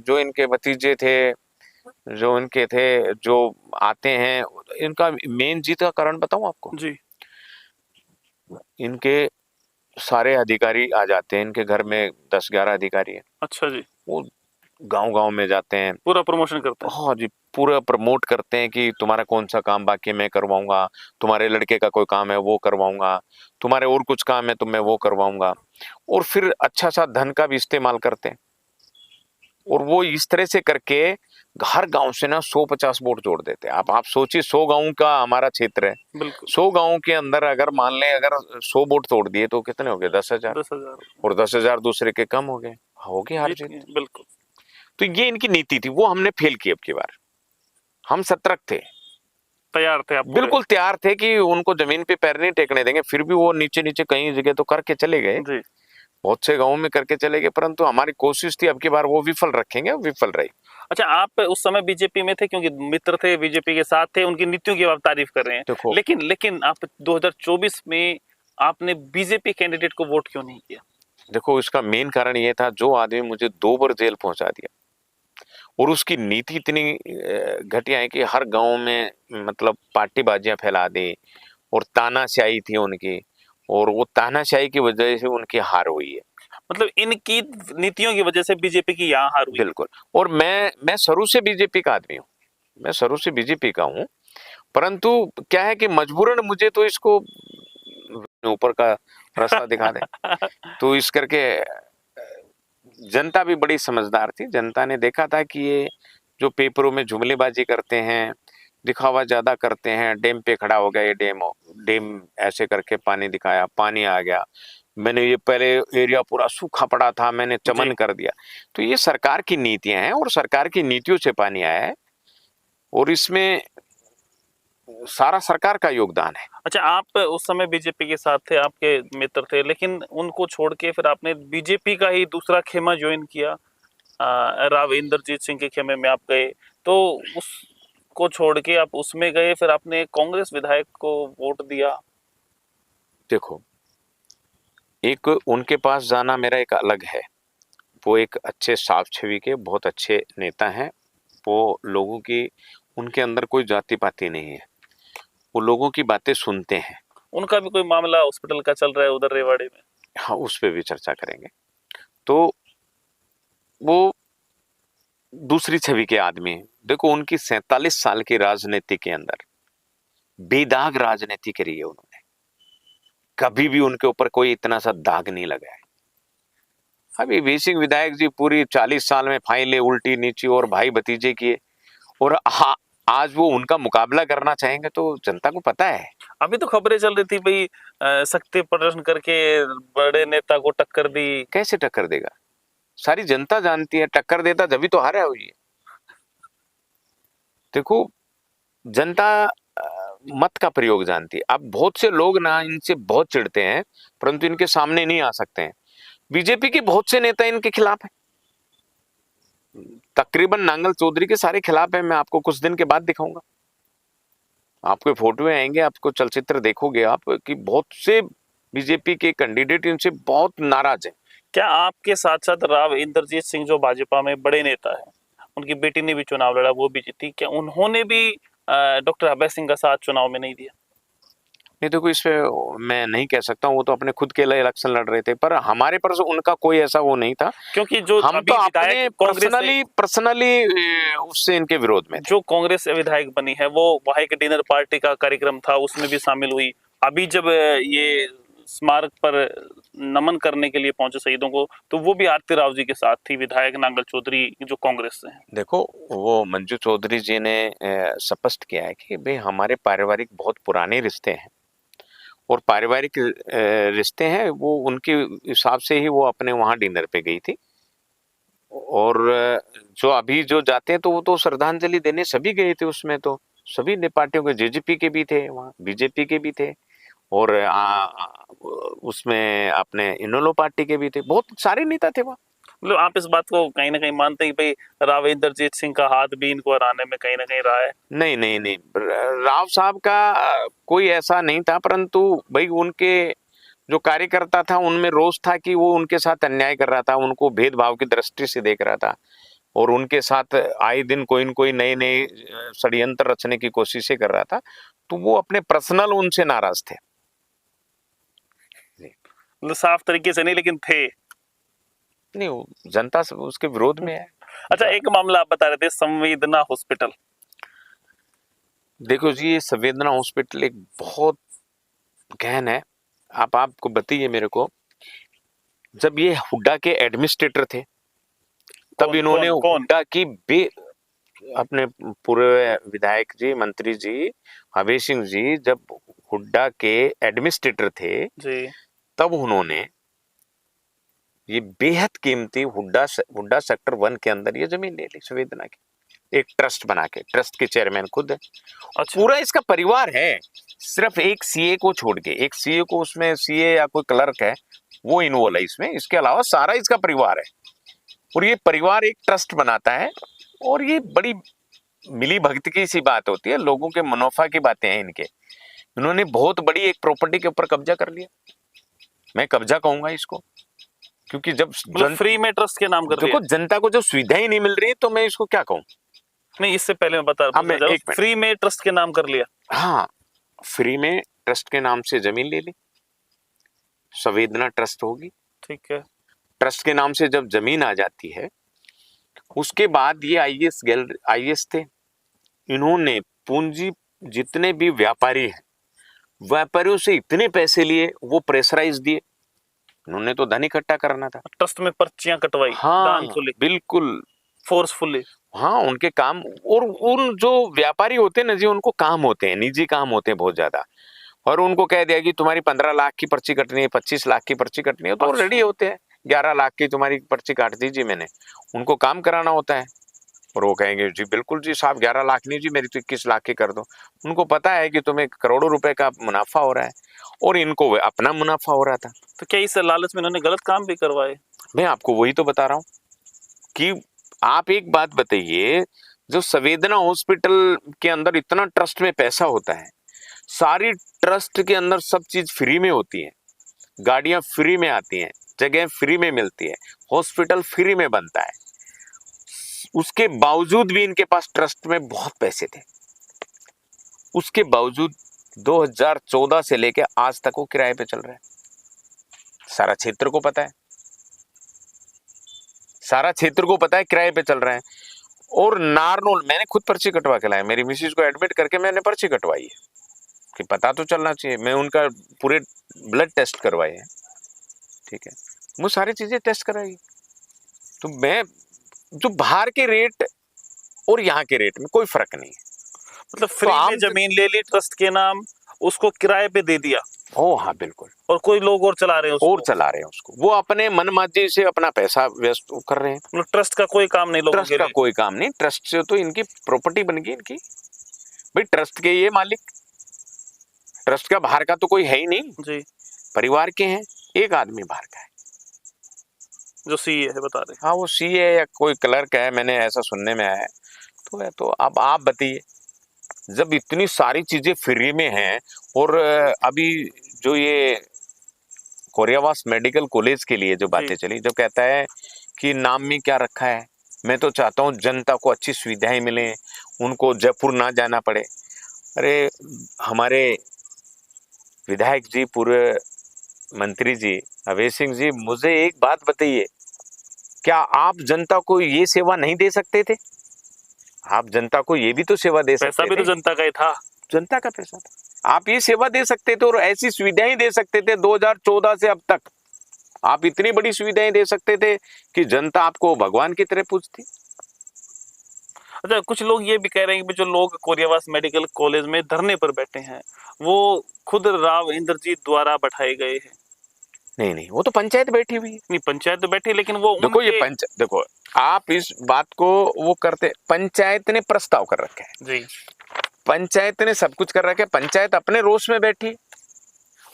जो इनके भतीजे थे, जो इनके थे, जो आते हैं, इनका मेन जीत का कारण बताऊं आपको? जी। इनके सारे अधिकारी आ जाते हैं, इनके घर में 10-11 अधिकारी हैं, अच्छा जी। वो गांव-गांव में जाते हैं, पूरा प्रमोशन करते हैं। हाँ जी, पूरा प्रमोट करते हैं कि तुम्हारा कौन सा काम बाकी मैं करवाऊंगा, तुम्हारे लड़के का कोई काम है वो करवाऊंगा, तुम्हारे और कुछ काम है तो मैं वो करवाऊंगा, और फिर अच्छा सा धन का भी इस्तेमाल करते हैं। और वो इस तरह से करके हर गांव से ना 100-50 वोट जोड़ देते हैं। आप सोचिए, 100 गांव का हमारा क्षेत्र है, बिल्कुल। 100 गांव के अंदर अगर मान लें अगर 100 वोट तोड़ दिए तो कितने हो गए? 10,000, 10,000। और 10,000 दूसरे के कम हो गए, हार जीत जीत। गए, बिल्कुल। तो ये इनकी नीति थी, वो हमने फेल की। अब की बार हम सतर्क थे, तैयार थे आप पूरे। बिल्कुल तैयार थे कि उनको जमीन पे पैर नहीं टेकने देंगे। फिर भी वो नीचे नीचे कई जगह तो करके चले गए, जी। बहुत से गांवों में करके चले गए, परंतु हमारी कोशिश थी अब की बार वो विफल रखेंगे, विफल रही। अच्छा, आप उस समय बीजेपी में थे, क्योंकि मित्र थे, बीजेपी के साथ थे, उनकी नीतियों की आप तारीफ कर रहे हैं। देखो, लेकिन आप 2024 में आपने बीजेपी कैंडिडेट को वोट क्यों नहीं किया? देखो इसका मेन कारण ये था, जो आदमी मुझे 2 बार जेल पहुंचा दिया, और उसकी नीति इतनी घटिया है कि हर गांव में मतलब पार्टीबाजियां फैला दी, और तानाशाही थी उनकी, और वो तानाशाही की वजह से उनकी हार हुई है। मतलब इनकी नीतियों की वजह से बीजेपी की यहाँ हार हुई। बिल्कुल, और मैं शुरू से बीजेपी का आदमी हूँ, मैं शुरू से बीजेपी का हूँ, परंतु क्या है कि मजबूरन मुझे तो इसको ऊपर का रास्ता दिखा दे, तो इस करके जनता भी बड़ी समझदार थी। जनता ने देखा था कि ये जो पेपरों में जुमलेबाजी करते हैं, दिखावा ज्यादा करते हैं। डैम पे खड़ा हो गया, ये डैम ऐसे करके पानी दिखाया, पानी आ गया। मैंने ये पहले एरिया पूरा सूखा पड़ा था, मैंने चमन जी। कर दिया। तो ये सरकार की नीतियां हैं और सरकार की नीतियों से पानी आया है और इसमें सारा सरकार का योगदान है। अच्छा, आप उस समय बीजेपी के साथ थे, आपके मित्र थे, लेकिन उनको छोड़ के फिर आपने बीजेपी का ही दूसरा खेमा ज्वाइन किया। राव इंद्रजीत सिंह के खेमे में आप गए, तो उसको छोड़ के आप उसमें गए, फिर आपने कांग्रेस विधायक को वोट दिया। देखो, एक उनके पास जाना मेरा एक अलग है। वो एक अच्छे साफ छवि के बहुत अच्छे नेता हैं। वो लोगों की, उनके अंदर कोई जाति पाति नहीं है। वो लोगों की बातें सुनते हैं। उनका भी कोई मामला हॉस्पिटल का चल रहा है उधर रेवाड़ी में। हाँ, उस पे भी चर्चा करेंगे। तो वो दूसरी छवि के आदमी हैं। देखो, उनकी 47 साल की राजनीति के अंदर बेदाग राजनीति करी है उन्होंने। कभी भी उनके ऊपर कोई इतना सा दाग नहीं लगा है। अभी वी सिंह विधायक जी पूरी 40 साल में फाइलें उल्टी नीची और भाई भतीजे किए, और आज वो उनका मुकाबला करना चाहेंगे तो जनता को पता है। अभी तो खबरें चल रही थी भाई, शक्ति प्रदर्शन करके बड़े नेता को टक्कर दी। कैसे टक्कर देगा? सारी जनता जानती है, टक्कर देता जब तो हारा हुई है। देखो, जनता मत का प्रयोग जानती है। अब बहुत से लोग ना इनसे बहुत चिढ़ते हैं, परंतु इनके सामने नहीं आ सकते हैं। बीजेपी के बहुत से नेता इनके खिलाफ हैं, तकरीबन नांगल चौधरी के सारे खिलाफ है। मैं आपको कुछ दिन के बाद दिखाऊंगा, आपको फोटो आएंगे, आपको चलचित्र देखोगे आप कि बहुत से बीजेपी के कैंडिडेट इनसे बहुत नाराज हैं। क्या आपके साथ साथ राव इंद्रजीत सिंह जो भाजपा में बड़े नेता है, उनकी बेटी ने भी चुनाव लड़ा, वो भी जीती, क्या उन्होंने भी डॉक्टर अभय सिंह का साथ चुनाव में नहीं दिया? नहीं, देखो, इस पे मैं नहीं कह सकता हूँ। वो तो अपने खुद के लिए इलेक्शन लड़ रहे थे, पर हमारे पर उनका कोई ऐसा वो नहीं था। क्योंकि जो हम अभी तो अपने विधायक कांग्रेस से पर्सनली उससे इनके विरोध में थे। जो कांग्रेस विधायक बनी है, वो वहाँ एक डिनर पार्टी का कार्यक्रम था, उसमें भी शामिल हुई। अभी जब ये स्मारक पर नमन करने के लिए पहुंचे शहीदों को, तो वो भी आरती राव जी के साथ थी, विधायक नांगल चौधरी जो कांग्रेस से हैं। देखो, वो मंजू चौधरी जी ने स्पष्ट किया है कि भाई हमारे पारिवारिक बहुत पुराने रिश्ते हैं और पारिवारिक रिश्ते हैं, वो उनके हिसाब से ही वो अपने वहां डिनर पे गई थी। और जो अभी जो जाते हैं तो वो तो श्रद्धांजलि देने सभी गए थे। उसमें तो सभी ने पार्टियों के, जेजेपी के भी थे वहाँ, बीजेपी के भी थे, और उसमें अपने इनेलो पार्टी के भी थे, बहुत सारे नेता थे वहाँ। मतलब आप इस बात को कहीं ना कहीं मानते हैं कि भाई राव इंद्रजीत सिंह का हाथ भी इनको हराने में कहीं ना कहीं रहा है? नहीं नहीं नहीं, राव साहब का कोई ऐसा नहीं था, परंतु भाई उनके जो कार्यकर्ता था उनमें रोष था कि वो उनके साथ अन्याय कर रहा था, उनको भेदभाव की दृष्टि से देख रहा था, और उनके साथ आए दिन कोई न कोई नए नए षड्यंत्र रचने की कोशिशें कर रहा था। तो वो अपने पर्सनल उनसे नाराज थे। मतलब साफ तरीके से नहीं, लेकिन थे। नहीं, वो जनता उसके विरोध में है। अच्छा, एक मामला आप बता रहे थे, संवेदना हॉस्पिटल। देखो जी, ये संवेदना हॉस्पिटल एक बहुत गहन है। आपको बताइए मेरे को, जब ये हुड्डा के एडमिनिस्ट्रेटर थे तब इन्होंने हुड्डा की अपने पूर्व विधायक जी, मंत्री जी, अभय सिंह जी जब हुड्डा के एडमिनिस्ट्रेटर थे जी, तब उन्होंने ये बेहद कीमती हुड्डा सेक्टर 1 के अंदर ये जमीन ले ली संवेदना की, एक ट्रस्ट बना के। ट्रस्ट के चेयरमैन खुद है। अच्छा। पूरा इसका परिवार है, सिर्फ एक सीए को छोड़ के। एक सीए को, उसमें सीए या कोई क्लर्क है वो इन्वॉल्व है इसमें, इसके अलावा सारा इसका परिवार है। और ये परिवार एक ट्रस्ट बनाता है, और ये बड़ी मिली भगत की सी बात होती है, लोगों के मुनाफा की बातें हैं इनके। इन्होंने बहुत बड़ी एक प्रॉपर्टी के ऊपर कब्जा कर लिया। मैं कब्जा कहूंगा इसको, क्योंकि जब फ्री में ट्रस्ट के नाम कर दिया। देखो, जनता को जो सुविधाएं नहीं मिल रही है तो मैं इसको क्या कहूँ। नहीं, इससे पहले मैं बता रहा हूँ, फ्री में ट्रस्ट के नाम कर लिया। हाँ, फ्री में ट्रस्ट के नाम से जमीन ले ली, संवेदना ट्रस्ट होगी। ठीक है। ट्रस्ट के नाम से जब जमीन आ जाती है, उसके बाद ये आईएएस थे, इन्होंने पूंजी, जितने भी व्यापारी हैं, व्यापारियों से इतने पैसे लिए, वो प्रेशराइज दिए। उन्होंने तो धन इकट्ठा करना था, ट्रस्ट में पर्चियां कटवाई। हाँ, बिल्कुल फोर्सफुली। हाँ, उनके काम, और उन जो व्यापारी होते हैं ना जी, उनको काम होते हैं, निजी काम होते हैं बहुत ज्यादा, और उनको कह दिया कि तुम्हारी 15 लाख की पर्ची कटनी है, 25 लाख की पर्ची कटनी है, तो अच्छा। रेडी होते हैं, 11 लाख की तुम्हारी पर्ची काट दीजिए मैंने, उनको काम कराना होता है। और वो कहेंगे जी बिल्कुल जी साहब, 11 लाख नहीं जी, मेरी तो 21 लाख की कर दो। उनको पता है कि तुम्हें करोड़ों रुपए का मुनाफा हो रहा है, और इनको अपना मुनाफा हो रहा था। तो क्या इस लालच में इन्होंने गलत काम भी करवाए? मैं आपको वही तो बता रहा हूँ कि आप एक बात बताइए, जो संवेदना हॉस्पिटल के अंदर इतना ट्रस्ट में पैसा होता है, सारी ट्रस्ट के अंदर सब चीज फ्री में होती है, गाड़ियां फ्री में आती हैं, जगह फ्री में मिलती है, हॉस्पिटल फ्री में बनता है, उसके बावजूद भी इनके पास ट्रस्ट में बहुत पैसे थे। उसके बावजूद 2014 से लेके आज तक वो किराए पे चल रहा है। सारा क्षेत्र को पता है, सारा क्षेत्र को पता है किराए पे चल रहा है। और नारनौल मैंने खुद पर्ची कटवा के लाया, मेरी मिसिज को एडमिट करके मैंने पर्ची कटवाई है कि पता तो चलना चाहिए। मैं उनका पूरे ब्लड टेस्ट करवाए हैं, ठीक है, वो सारी चीजें टेस्ट कराई। तो मैं, जो बाहर के रेट और यहाँ के रेट में कोई फर्क नहीं है। मतलब फ्री में जमीन ले ली ट्रस्ट के नाम, उसको किराए पे दे दिया। ओ हाँ बिल्कुल, और कोई लोग और चला रहे हैं उसको। और चला रहे हैं उसको, वो अपने मन मर्जी से अपना पैसा व्यस्त कर रहे हैं। मतलब ट्रस्ट का कोई काम नहीं लोगों ट्रस्ट के का लिए। कोई काम नहीं, ट्रस्ट से तो इनकी प्रॉपर्टी बन गई इनकी, भाई ट्रस्ट के ये मालिक, ट्रस्ट का बाहर का तो कोई है ही नहीं जी। परिवार के हैं, एक आदमी बाहर का है जो सीए है बता रहे। हाँ वो सीए या कोई क्लर्क है, मैंने ऐसा सुनने में आया है। तो है, तो अब आप बताइए, जब इतनी सारी चीजें फ्री में हैं, और अभी जो ये कोरियावास मेडिकल कॉलेज के लिए जो बातें चली, जो कहता है कि नाम में क्या रखा है, मैं तो चाहता हूँ जनता को अच्छी सुविधाएं मिले, उनको जयपुर ना जाना पड़े। अरे हमारे विधायक जी, पूर्व मंत्री जी अभय सिंह जी, मुझे एक बात बताइए, क्या आप जनता को ये सेवा नहीं दे सकते थे? आप जनता को ये भी तो सेवा दे सकते थे। पैसा भी तो जनता का ही था, जनता का पैसा था, आप ये सेवा दे सकते थे और ऐसी सुविधाएं दे सकते थे। 2014 से अब तक आप इतनी बड़ी सुविधाएं दे सकते थे कि जनता आपको भगवान की तरह पूजती। अच्छा कुछ लोग ये भी कह रहे हैं कि जो लोग कोरियावास मेडिकल कॉलेज में धरने पर बैठे हैं वो खुद राव इंद्रजीत द्वारा बैठाए गए हैं। नहीं नहीं, वो तो पंचायत बैठी हुई है। नहीं पंचायत तो बैठी, लेकिन वो देखो ये देखो, आप इस बात को वो करते, पंचायत ने प्रस्ताव कर रखा है जी, पंचायत ने सब कुछ कर रखा है, पंचायत अपने रोष में बैठी,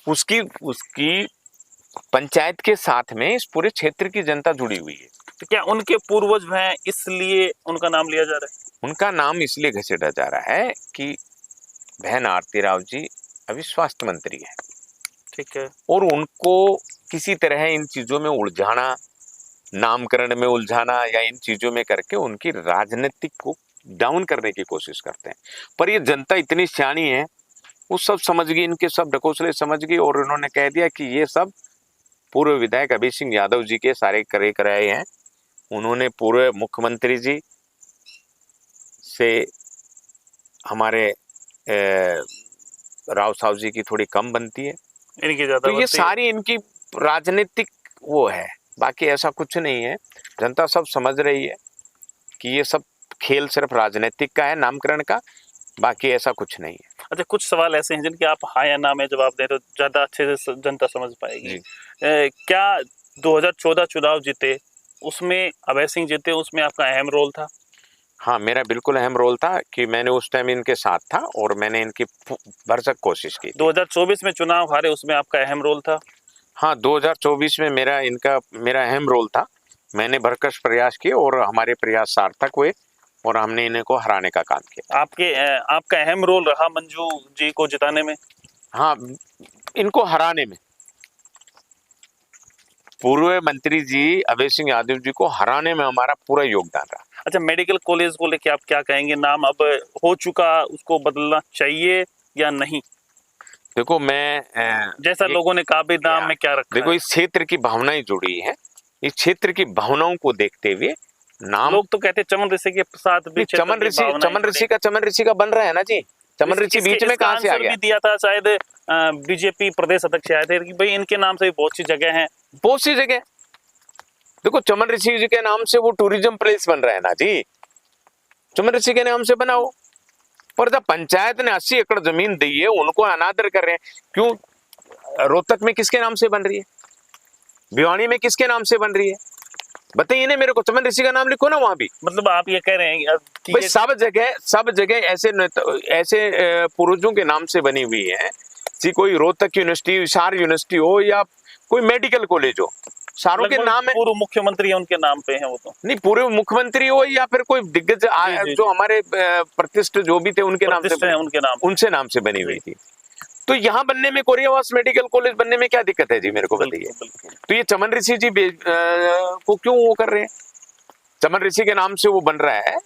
उसकी उसकी पंचायत के साथ में इस पूरे क्षेत्र की जनता जुड़ी हुई है। तो क्या उनके पूर्वज हैं इसलिए उनका नाम लिया जा रहा है? उनका नाम इसलिए घसीटा जा रहा है कि बहन आरती राव जी अभी स्वास्थ्य मंत्री है, ठीक है, और उनको किसी तरह इन चीजों में उलझाना, नामकरण में उलझाना या इन चीजों में करके उनकी राजनीतिक को डाउन करने की कोशिश करते हैं। पर ये जनता इतनी सियानी है, वो सब समझ गई, इनके सब ढकोसले समझ गई, और उन्होंने कह दिया कि ये सब पूर्व विधायक अभय सिंह यादव जी के सारे करे कराए हैं। उन्होंने पूर्व मुख्यमंत्री जी से हमारे राव साहब जी की थोड़ी कम बनती है, इनकी ज्यादा तो ये बनती है। सारी इनकी राजनीतिक वो है, बाकी ऐसा कुछ नहीं है। जनता सब समझ रही है कि ये सब खेल सिर्फ राजनीतिक का है, नामकरण का, बाकी ऐसा कुछ नहीं है। अच्छा कुछ सवाल ऐसे हैं जिनके आप हाँ या ना में जवाब दें तो ज्यादा अच्छे से जनता समझ पाएगी। क्या 2014 चुनाव जीते उसमें अभय सिंह जीते, उसमें आपका अहम रोल था? हाँ मेरा बिल्कुल अहम रोल था कि मैंने उस टाइम इनके साथ था और मैंने इनकी भरसक कोशिश की। 2024 में चुनाव हारे उसमें आपका अहम रोल था? हाँ 2024 में मेरा अहम रोल था, मैंने भरकश प्रयास किए और हमारे प्रयास सार्थक हुए और हमने इन्हें को हराने का काम किया। आपका अहम रोल रहा मंजू जी को जिताने में? हाँ इनको हराने में, पूर्व मंत्री जी अभय सिंह यादव जी को हराने में हमारा पूरा योगदान रहा। अच्छा मेडिकल कॉलेज को लेके आप क्या कहेंगे? नाम अब हो चुका, उसको बदलना चाहिए या नहीं? देखो मैं जैसा लोगों ने कहा भी नाम में क्या रखा देखो है? इस क्षेत्र की भावनाएं जुड़ी है, इस क्षेत्र की भावनाओं को देखते हुए नाम, लोग तो कहते हैं चमन ऋषि के साथ भी चमन ऋषि का बन रहा है ना जी, चमन ऋषि बीच में कहां से आ गया? भी दिया था शायद बीजेपी प्रदेश अध्यक्ष आए थे कि भाई इनके नाम से बहुत सी जगह हैं। बहुत सी जगह देखो, चमन ऋषि जी के नाम से वो टूरिज्म प्लेस बन रहा है ना जी, चमन ऋषि के नाम से बनाओ। पर जब पंचायत ने 80 एकड़ जमीन दी है, उनको अनादर कर रहे हैं, क्यों? रोहतक में किसके नाम से बन रही है? भिवानी में किसके नाम से बन रही है? बताइए ना मेरे को। चमन ऋषि का नाम लिखो ना वहां भी। मतलब आप ये कह रहे हैं कि भाई सब जगह ऐसे पूर्वजों के नाम से बनी हुई है। कोई रोहतक यूनिवर्सिटी, हिसार यूनिवर्सिटी हो या कोई मेडिकल कॉलेज हो, सारों के नाम है। पूर्व मुख्यमंत्री उनके नाम पे हैं वो तो। नहीं, पूर्व मुख्यमंत्री हो या फिर कोई दिग्गज जो हमारे प्रतिष्ठित जो भी थे उनके नाम से, उनसे नाम से बनी हुई थी। तो यहाँ बनने में, कोरियावास मेडिकल कॉलेज बनने में क्या दिक्कत है जी? मेरे को बताइए। तो ये चमन ऋषि जी को क्यों वो कर रहे हैं? चमन ऋषि के नाम से वो बन रहा है,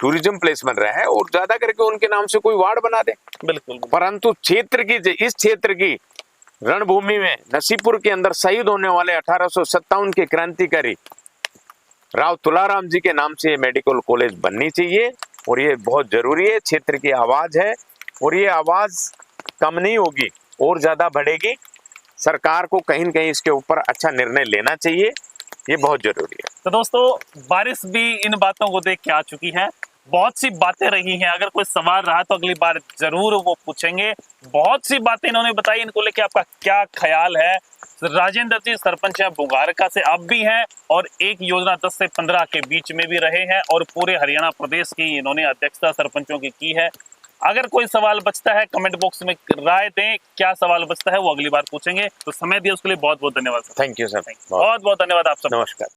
टूरिज्म प्लेस बन रहा है, और ज्यादा करके उनके नाम से कोई वार्ड बना दे। बिल्कुल। परंतु इस क्षेत्र की रणभूमि में नसीपुर के अंदर शहीद होने वाले 1857 के क्रांतिकारी राव तुलाराम जी के नाम से ये मेडिकल कॉलेज बननी चाहिए, और ये बहुत जरूरी है। क्षेत्र की आवाज है, और ये आवाज कम नहीं होगी, और ज्यादा बढ़ेगी। सरकार को कहीं न कहीं इसके ऊपर अच्छा निर्णय लेना चाहिए, ये बहुत जरूरी है। तो दोस्तों, बारिश भी इन बातों को देख के आ चुकी है। बहुत सी बातें रही हैं, अगर कोई सवाल रहा तो अगली बार जरूर वो पूछेंगे। बहुत सी बातें इन्होंने बताई, इनको लेके आपका क्या ख्याल है? राजेंद्र जी सरपंच हैं बुगारका से, अब भी हैं, और एक योजना 10 से 15 के बीच में भी रहे हैं, और पूरे हरियाणा प्रदेश की इन्होंने अध्यक्षता सरपंचों की है। अगर कोई सवाल बचता है कमेंट बॉक्स में राय दें, क्या सवाल बचता है वो अगली बार पूछेंगे। तो समय दिया उसके लिए बहुत बहुत धन्यवाद। थैंक यू सर, बहुत बहुत धन्यवाद आप सब। नमस्कार।